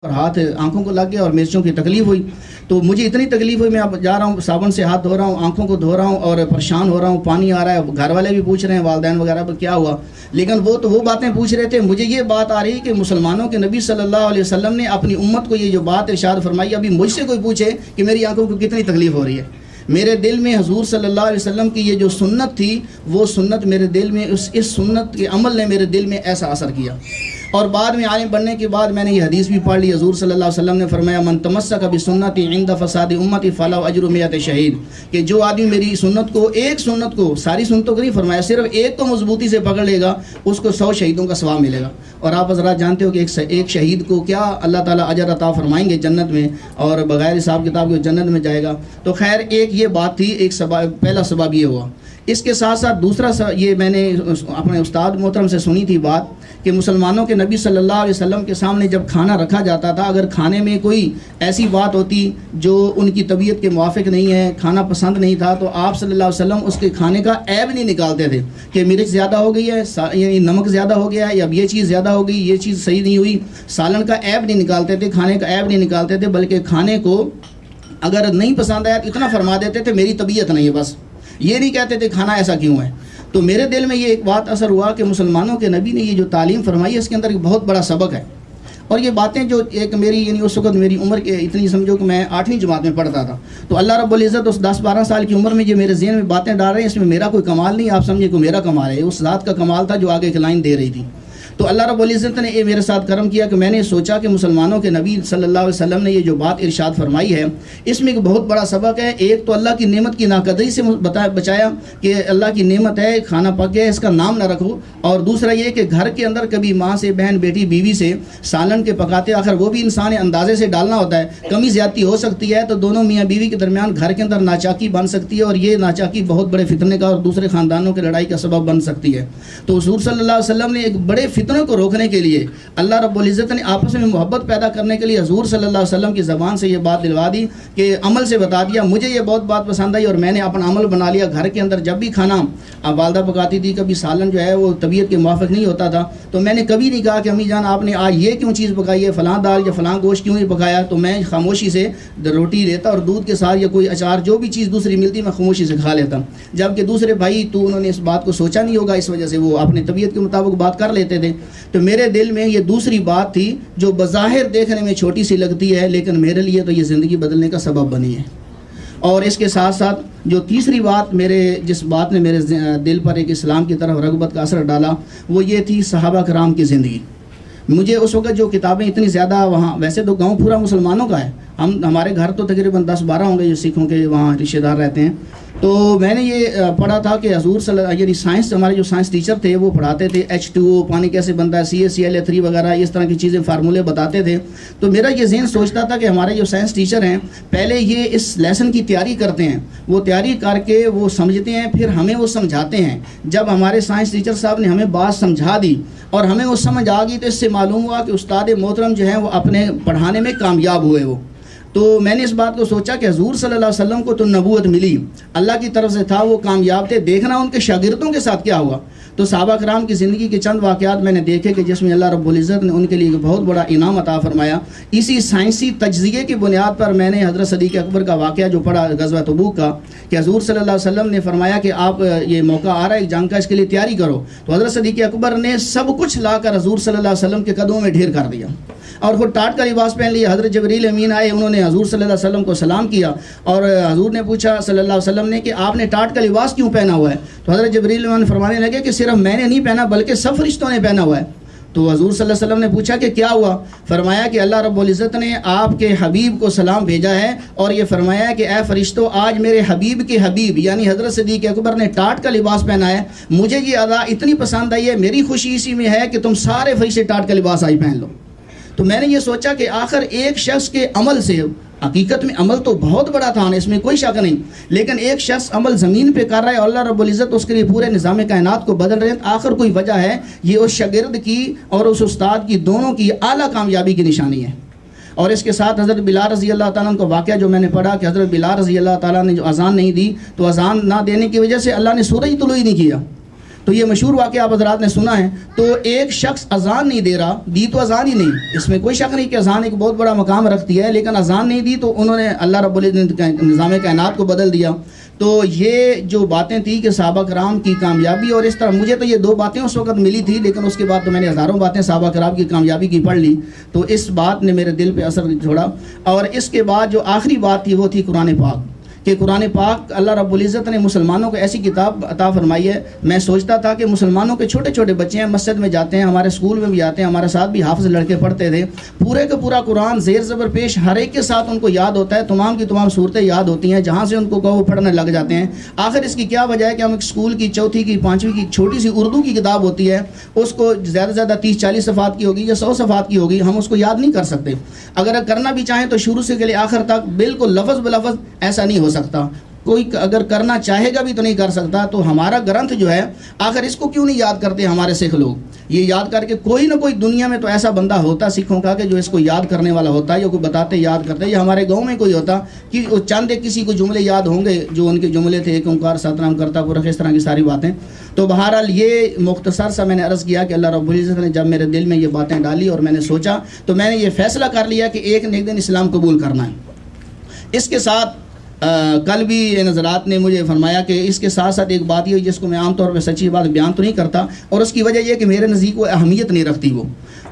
اور ہاتھ آنکھوں کو لگ گیا اور مرچوں کی تکلیف ہوئی. تو مجھے اتنی تکلیف ہوئی, میں اب جا رہا ہوں صابن سے ہاتھ دھو رہا ہوں, آنکھوں کو دھو رہا ہوں اور پریشان ہو رہا ہوں, پانی آ رہا ہے. گھر والے بھی پوچھ رہے ہیں, والدین وغیرہ پر کیا ہوا, لیکن وہ باتیں پوچھ رہے تھے. مجھے یہ بات آ رہی کہ مسلمانوں کے نبی صلی اللہ علیہ وسلم نے اپنی امت کو یہ جو بات ارشاد فرمائی, ابھی مجھ سے کوئی پوچھے کہ میری آنکھوں کو کتنی تکلیف ہو رہی ہے, میرے دل میں حضور صلی اللہ علیہ وسلم کی یہ جو سنت تھی, وہ سنت میرے دل میں, اس سنت کے عمل نے میرے دل میں ایسا اثر کیا. اور بعد میں عالم بننے کے بعد میں نے یہ حدیث بھی پڑھ لی. حضور صلی اللہ علیہ وسلم نے فرمایا, من تمسک بسنتی عند فساد امتی فلہ اجر مئۃ شہید, کہ جو آدمی میری سنت کو, ایک سنت کو, ساری سنتوں کو نہیں فرمایا, صرف ایک کو مضبوطی سے پکڑ لے گا, اس کو 100 شہیدوں کا ثواب ملے گا. اور آپ حضرات جانتے ہو کہ ایک شہید کو کیا اللہ تعالیٰ اجر عطا فرمائیں گے جنت میں, اور بغیر حساب کتاب کے جنت میں جائے گا. تو خیر ایک یہ بات تھی, ایک سبب, پہلا سبب یہ ہوا. اس کے ساتھ ساتھ دوسرا یہ میں نے اپنے استاد محترم سے سنی تھی بات, کہ مسلمانوں کے نبی صلی اللہ علیہ وسلم کے سامنے جب کھانا رکھا جاتا تھا, اگر کھانے میں کوئی ایسی بات ہوتی جو ان کی طبیعت کے موافق نہیں ہے, کھانا پسند نہیں تھا, تو آپ صلی اللہ علیہ وسلم اس کے کھانے کا عیب نہیں نکالتے تھے کہ مرچ زیادہ ہو گئی ہے, یعنی نمک زیادہ ہو گیا ہے, یا یہ چیز زیادہ ہو گئی, یہ چیز صحیح نہیں ہوئی. سالن کا عیب نہیں نکالتے تھے, کھانے کا عیب نہیں نکالتے تھے, بلکہ کھانے کو اگر نہیں پسند آیا تو اتنا فرما دیتے تھے میری طبیعت نہیں ہے, بس یہ نہیں کہتے تھے کھانا ایسا کیوں ہے. تو میرے دل میں یہ ایک بات اثر ہوا کہ مسلمانوں کے نبی نے یہ جو تعلیم فرمائی ہے, اس کے اندر ایک بہت بڑا سبق ہے. اور یہ باتیں جو ایک میری, یعنی اس وقت میری عمر کے اتنی سمجھو کہ میں 8ویں جماعت میں پڑھتا تھا, تو اللہ رب العزت اس 10-12 سال کی عمر میں جو میرے ذہن میں باتیں ڈال رہے ہیں, اس میں میرا کوئی کمال نہیں, آپ سمجھے کہ میرا کمال ہے, اس ذات کا کمال تھا جو آگے ایک لائن دے رہی تھی. تو اللہ رب العزت نے میرے ساتھ کرم کیا کہ میں نے سوچا کہ مسلمانوں کے نبی صلی اللہ علیہ وسلم نے یہ جو بات ارشاد فرمائی ہے, اس میں ایک بہت بڑا سبق ہے. ایک تو اللہ کی نعمت کی ناقدری سے بچایا کہ اللہ کی نعمت ہے, کھانا پک گیا, اس کا نام نہ رکھو. اور دوسرا یہ کہ گھر کے اندر کبھی ماں سے, بہن, بیٹی, بیوی سے سالن کے پکاتے, آخر وہ بھی انسان اندازے سے ڈالنا ہوتا ہے, کمی زیادتی ہو سکتی ہے, تو دونوں میاں بیوی کے درمیان گھر کے اندر ناچاکی بن سکتی ہے, اور یہ ناچاکی بہت بڑے فتنے کا اور دوسرے خاندانوں کے لڑائی کا سبب بن سکتی ہے. تو حضور صلی اللہ علیہ وسلم نے ایک بڑے فتنوں کو روکنے کے لیے, اللہ رب العزت نے آپس میں محبت پیدا کرنے کے لیے حضور صلی اللہ علیہ وسلم کی زبان سے یہ بات دلوا دی, کہ عمل سے بتا دیا. مجھے یہ بہت بات پسند آئی اور میں نے اپنا عمل بنا لیا. گھر کے اندر جب بھی کھانا والدہ پکاتی تھی, کبھی سالن جو ہے وہ طبیعت کے موافق نہیں ہوتا تھا, تو میں نے کبھی نہیں کہا کہ امی جان آپ نے آج یہ کیوں چیز پکائی ہے, فلاں دال یا فلاں گوشت کیوں نہیں پکایا. تو میں خاموشی سے روٹی لیتا اور دودھ کے ساتھ یا کوئی اچار, جو بھی چیز دوسری ملتی, میں خاموشی سے کھا لیتا. جبکہ دوسرے بھائی تو انہوں نے اس بات کو سوچا نہیں ہوگا, اس وجہ سے وہ اپنی طبیعت کے مطابق بات کر لیتے تھے. تو میرے دل میں یہ دوسری بات تھی جو بظاہر دیکھنے میں چھوٹی سی لگتی ہے, لیکن میرے لیے تو یہ زندگی بدلنے کا سبب بنی ہے. اور اس کے ساتھ ساتھ جو تیسری بات, جس بات نے میرے دل پر ایک اسلام کی طرف رغبت کا اثر ڈالا, وہ یہ تھی صحابہ کرام کی زندگی. مجھے اس وقت جو کتابیں اتنی زیادہ, وہاں ویسے تو گاؤں پورا مسلمانوں کا ہے, ہمارے گھر تو تقریباً 10-12 ہوں گے جو سکھوں کے وہاں رشتہ دار رہتے ہیں. تو میں نے یہ پڑھا تھا کہ حضور صلی اللہ, یعنی سائنس, ہمارے جو سائنس ٹیچر تھے وہ پڑھاتے تھے H2O, پانی کیسے بنتا ہے, CaCl3 وغیرہ, اس طرح کی چیزیں فارمولے بتاتے تھے. تو میرا یہ ذہن سوچتا تھا کہ ہمارے جو سائنس ٹیچر ہیں, پہلے یہ اس لیسن کی تیاری کرتے ہیں, وہ تیاری کر کے وہ سمجھتے ہیں, پھر ہمیں وہ سمجھاتے ہیں. جب ہمارے سائنس ٹیچر صاحب نے ہمیں بات سمجھا دی اور ہمیں وہ سمجھ آ گئی, تو اس سے معلوم ہوا کہ استاد محترم جو ہیں وہ اپنے پڑھانے میں کامیاب ہوئے. تو میں نے اس بات کو سوچا کہ حضور صلی اللہ علیہ وسلم کو تو نبوت ملی, اللہ کی طرف سے تھا, وہ کامیاب تھے, دیکھنا ان کے شاگردوں کے ساتھ کیا ہوا. تو صحابہ کرام کی زندگی کے چند واقعات میں نے دیکھے کہ جس میں اللہ رب العزت نے ان کے لیے ایک بہت بڑا انعام عطا فرمایا. اسی سائنسی تجزیے کی بنیاد پر میں نے حضرت صدیق اکبر کا واقعہ جو پڑھا غزوہ تبوک کا, کہ حضور صلی اللہ علیہ وسلم نے فرمایا کہ آپ, یہ موقع آ رہا ہے ایک جنگ کا, اس کے لیے تیاری کرو. تو حضرت صدیق اکبر نے سب کچھ لا کر حضور صلی اللہ علیہ وسلم کے قدموں میں ڈھیر کر دیا, اور خود ٹاٹ کا لباس پہن لیا. حضرت جبریل امین آئے, انہوں نے حضور صلی اللہ علیہ وسلم کو سلام کیا, اور حضور نے پوچھا صلی اللہ علیہ وسلم نے کہ آپ نے ٹاٹ کا لباس کیوں پہنا ہوا ہے. تو حضرت جبریل امین فرمانے لگے کہ صرف میں نے نہیں پہنا بلکہ سب فرشتوں نے پہنا ہوا ہے. تو حضور صلی اللہ علیہ وسلم نے پوچھا کہ کیا ہوا. فرمایا کہ اللہ رب العزت نے آپ کے حبیب کو سلام بھیجا ہے, اور یہ فرمایا کہ اے فرشتوں, آج میرے حبیب کے حبیب یعنی حضرت صدیق اکبر نے ٹاٹ کا لباس پہنا ہے. مجھے یہ ادا اتنی پسند آئی ہے, میری خوشی اسی میں ہے کہ تم سارے فرشتے ٹاٹ کا لباس آج پہن لو. تو میں نے یہ سوچا کہ آخر ایک شخص کے عمل سے, حقیقت میں عمل تو بہت بڑا تھا, اس میں کوئی شک نہیں, لیکن ایک شخص عمل زمین پہ کر رہا ہے اور اللہ رب العزت اس کے لیے پورے نظام کائنات کو بدل رہے ہیں. آخر کوئی وجہ ہے, یہ اس شاگرد کی اور اس استاد کی دونوں کی اعلیٰ کامیابی کی نشانی ہے. اور اس کے ساتھ حضرت بلال رضی اللہ تعالیٰ عنہ کا واقعہ جو میں نے پڑھا کہ حضرت بلال رضی اللہ تعالیٰ نے جو اذان نہیں دی, تو اذان نہ دینے کی وجہ سے اللہ نے سورج طلوع نہیں کیا. تو یہ مشہور واقعہ آپ حضرات نے سنا ہے. تو ایک شخص اذان نہیں دے رہا, دی تو اذان ہی نہیں, اس میں کوئی شک نہیں کہ اذان ایک بہت بڑا مقام رکھتی ہے, لیکن اذان نہیں دی تو انہوں نے اللہ رب العزت نے نظام کائنات کو بدل دیا. تو یہ جو باتیں تھیں کہ صحابہ کرام کی کامیابی, اور اس طرح مجھے تو یہ 2 باتیں اس وقت ملی تھی, لیکن اس کے بعد تو میں نے ہزاروں باتیں صحابہ کرام کی کامیابی کی پڑھ لی. تو اس بات نے میرے دل پہ اثر چھوڑا. اور اس کے بعد جو آخری بات تھی وہ تھی قرآن پاک, کہ قرآن پاک اللہ رب العزت نے مسلمانوں کو ایسی کتاب عطا فرمائی ہے. میں سوچتا تھا کہ مسلمانوں کے چھوٹے چھوٹے بچے ہیں, مسجد میں جاتے ہیں, ہمارے اسکول میں بھی آتے ہیں, ہمارے ساتھ بھی حافظ لڑکے پڑھتے تھے, پورے کا پورا قرآن زیر زبر پیش ہر ایک کے ساتھ ان کو یاد ہوتا ہے, تمام کی تمام صورتیں یاد ہوتی ہیں, جہاں سے ان کو کہو وہ پڑھنے لگ جاتے ہیں. آخر اس کی کیا وجہ ہے کہ ہم ایک اسکول کی 4تھی کی 5ویں کی چھوٹی سی اردو کی کتاب ہوتی ہے, اس کو زیادہ سے زیادہ 30-40 صفحات کی ہوگی یا 100 صفحات کی ہوگی, ہم اس کو یاد نہیں کر سکتے. اگر کرنا بھی چاہیں تو شروع سے لے آخر تک بالکل لفظ بلفظ ایسا نہیں ہو سکتا. کوئی اگر کرنا چاہے گا بھی تو نہیں کر سکتا. تو ہمارا گرنتھ جو ہے, آخر اس کو کیوں نہیں یاد کرتے ہمارے سکھ لوگ؟ یہ یاد کر کے کوئی نہ کوئی دنیا میں تو ایسا بندہ ہوتا سکھوں کا کہ جو اس کو یاد کرنے والا ہوتا ہے, یا کوئی بتاتے یاد کرتے, یا ہمارے گاؤں میں کوئی ہوتا کہ وہ چند ایک کسی کو جملے یاد ہوں گے جو ان کے جملے تھے, ایک اومکار ستنام کرتا پورا, اس طرح کی ساری باتیں. تو بہرحال یہ مختصر سا میں نے عرض کیا کہ اللہ رب العزت نے جب میرے دل میں یہ باتیں ڈالی اور میں نے سوچا, تو میں نے یہ فیصلہ کر لیا کہ ایک نہ ایک دن اسلام قبول کرنا ہے. اس کے ساتھ کل بھی نظرات نے مجھے فرمایا کہ اس کے ساتھ ساتھ ایک بات یہ جس کو میں عام طور پہ سچی بات بیان تو نہیں کرتا, اور اس کی وجہ یہ کہ میرے نزدیک وہ اہمیت نہیں رکھتی,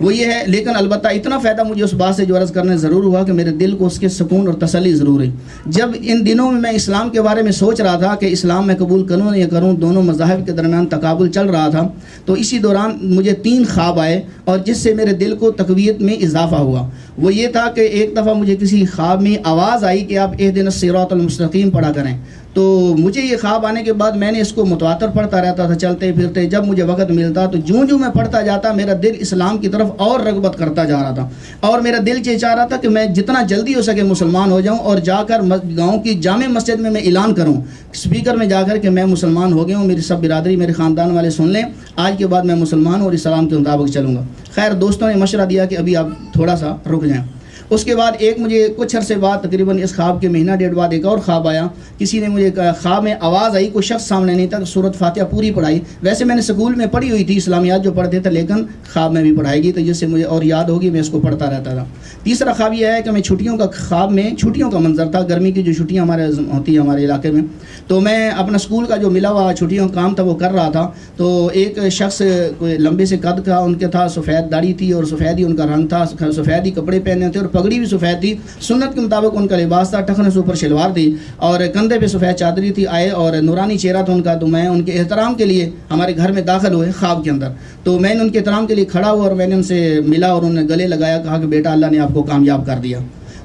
وہ یہ ہے. لیکن البتہ اتنا فائدہ مجھے اس بات سے جو عرض کرنے ضرور ہوا کہ میرے دل کو اس کے سکون اور تسلی ضرور ہے. جب ان دنوں میں اسلام کے بارے میں سوچ رہا تھا کہ اسلام میں قبول کروں یا کروں, دونوں مذاہب کے درمیان تقابل چل رہا تھا, تو اسی دوران مجھے 3 خواب آئے, اور جس سے میرے دل کو تقویت میں اضافہ ہوا. وہ یہ تھا کہ ایک دفعہ مجھے کسی خواب میں آواز آئی کہ آپ اہدنا الصراط المستقیم پڑھا کریں. تو مجھے یہ خواب آنے کے بعد میں نے اس کو متواتر پڑھتا رہتا تھا, چلتے پھرتے, جب مجھے وقت ملتا تو جوں میں پڑھتا جاتا میرا دل اسلام کی طرف اور رغبت کرتا جا رہا تھا, اور میرا دل یہ چاہ رہا تھا کہ میں جتنا جلدی ہو سکے مسلمان ہو جاؤں, اور جا کر گاؤں کی جامع مسجد میں اعلان کروں, اسپیکر میں جا کر کہ میں مسلمان ہو گیا ہوں, میری سب برادری میرے خاندان والے سن لیں, آج کے بعد میں مسلمان ہوں اور اسلام کے مطابق چلوں گا. خیر دوستوں نے مشورہ دیا کہ ابھی آپ تھوڑا سا رک جائیں. اس کے بعد ایک مجھے کچھ عرصے بعد تقریباً اس خواب کے مہینہ ڈیڑھ بعد ایک اور خواب آیا. کسی نے مجھے خواب میں آواز آئی, کوئی شخص سامنے نہیں تھا, سورۃ فاتحہ پوری پڑھائی. ویسے میں نے سکول میں پڑھی ہوئی تھی اسلامیات جو پڑھتے تھے, لیکن خواب میں بھی پڑھائے گی, تو جس سے مجھے اور یاد ہوگی, میں اس کو پڑھتا رہتا تھا. تیسرا خواب یہ ہے کہ میں چھٹیوں کا خواب میں چھٹیوں کا منظر تھا, گرمی کی جو چھٹیاں ہمارے ہوتی ہیں ہمارے علاقے میں, تو میں اپنا اسکول کا جو ملا ہوا چھٹیوں کا کام تھا وہ کر رہا تھا. تو ایک شخص کوئی لمبے سے قد کا ان کے تھا, سفید داڑھی تھی اور سفید ہی ان کا رنگ تھا, سفید ہی کپڑے پہنے تھے اور پگڑی بھی سفید تھی, سنت کے مطابق ان کا لباس تھا, ٹخنے سے اوپر شلوار تھی اور کندھے پہ سفید چادری تھی. آئے اور نورانی چہرہ تھا ان کا, تو میں ان کے احترام کے لیے ہمارے گھر میں داخل ہوئے خواب کے اندر. تو میں نے ان کے احترام کے لیے کھڑا ہوا اور میں نے ان سے ملا اور انہوں نے گلے لگایا, کہا کہ بیٹا اللہ نے آپ کو کامیاب کر دیا.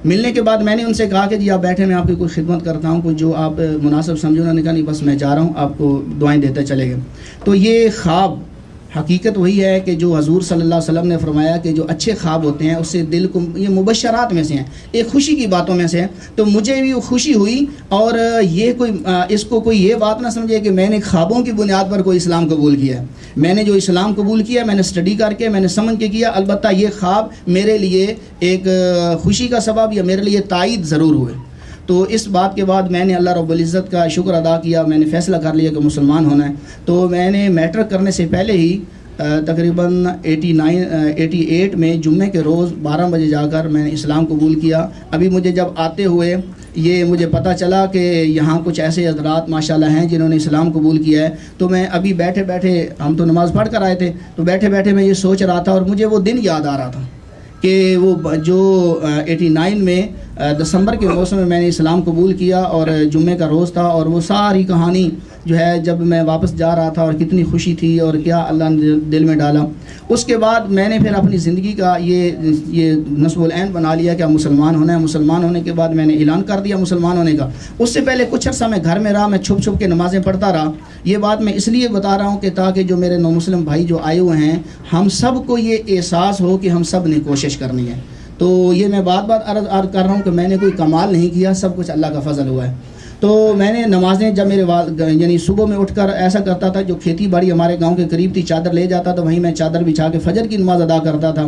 ملنے کے بعد میں نے ان سے کہا کہ جی آپ بیٹھے, میں آپ کی کوئی خدمت کرتا ہوں, کوئی جو آپ مناسب سمجھو. انہوں نے کہا نہیں بس میں جا رہا ہوں, آپ کو دعائیں دیتے چلے گئے. تو یہ خواب حقیقت وہی ہے کہ جو حضور صلی اللہ علیہ وسلم نے فرمایا کہ جو اچھے خواب ہوتے ہیں اس سے دل کو, یہ مبشرات میں سے ہیں, ایک خوشی کی باتوں میں سے ہیں. تو مجھے بھی خوشی ہوئی, اور یہ کوئی اس کو کوئی یہ بات نہ سمجھے کہ میں نے خوابوں کی بنیاد پر کوئی اسلام قبول کیا ہے. میں نے جو اسلام قبول کیا میں نے اسٹڈی کر کے, میں نے سمجھ کے کیا. البتہ یہ خواب میرے لیے ایک خوشی کا سبب یا میرے لیے تائید ضرور ہوئے. تو اس بات کے بعد میں نے اللہ رب العزت کا شکر ادا کیا, میں نے فیصلہ کر لیا کہ مسلمان ہونا ہے. تو میں نے میٹرک کرنے سے پہلے ہی تقریباً 88 میں جمعے کے روز 12 بجے جا کر میں نے اسلام قبول کیا. ابھی مجھے جب آتے ہوئے یہ مجھے پتہ چلا کہ یہاں کچھ ایسے حضرات ماشاءاللہ ہیں جنہوں نے اسلام قبول کیا ہے, تو میں ابھی بیٹھے بیٹھے, ہم تو نماز پڑھ کر آئے تھے, تو بیٹھے بیٹھے میں یہ سوچ رہا تھا, اور مجھے وہ دن یاد آ رہا تھا کہ وہ جو 89 میں دسمبر کے موسم میں میں نے اسلام قبول کیا, اور جمعے کا روز تھا, اور وہ ساری کہانی جو ہے جب میں واپس جا رہا تھا اور کتنی خوشی تھی اور کیا اللہ نے دل میں ڈالا. اس کے بعد میں نے پھر اپنی زندگی کا یہ نصب العین بنا لیا کہ مسلمان ہونا ہے. مسلمان ہونے کے بعد میں نے اعلان کر دیا مسلمان ہونے کا. اس سے پہلے کچھ عرصہ میں گھر میں رہا, میں چھپ چھپ کے نمازیں پڑھتا رہا. یہ بات میں اس لیے بتا رہا ہوں کہ تاکہ جو میرے نو مسلم بھائی جو آئے ہوئے ہیں, ہم سب کو یہ احساس ہو کہ ہم سب نے کوشش کرنی ہے. تو یہ میں بات عرض کر رہا ہوں کہ میں نے کوئی کمال نہیں کیا, سب کچھ اللہ کا فضل ہوا ہے. تو میں نے نمازیں جب میرے یعنی صبح میں اٹھ کر ایسا کرتا تھا, جو کھیتی باڑی ہمارے گاؤں کے قریب تھی, چادر لے جاتا تھا, وہیں میں چادر بچھا کے فجر کی نماز ادا کرتا تھا.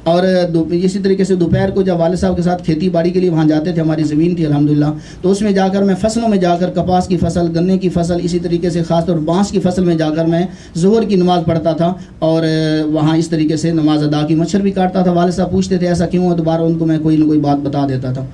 اور اسی طریقے سے دوپہر کو جب والد صاحب کے ساتھ کھیتی باڑی کے لیے وہاں جاتے تھے، ہماری زمین تھی الحمدللہ، تو اس میں جا کر میں فصلوں میں جا کر کپاس کی فصل، گنے کی فصل، اسی طریقے سے خاص طور بانس کی فصل میں جا کر میں ظہر کی نماز پڑھتا تھا اور وہاں اس طریقے سے نماز ادا کی. مچھر بھی کاٹتا تھا، والد صاحب پوچھتے تھے ایسا کیوں ہے، دوبارہ ان کو میں کوئی نہ کوئی بات بتا دیتا تھا.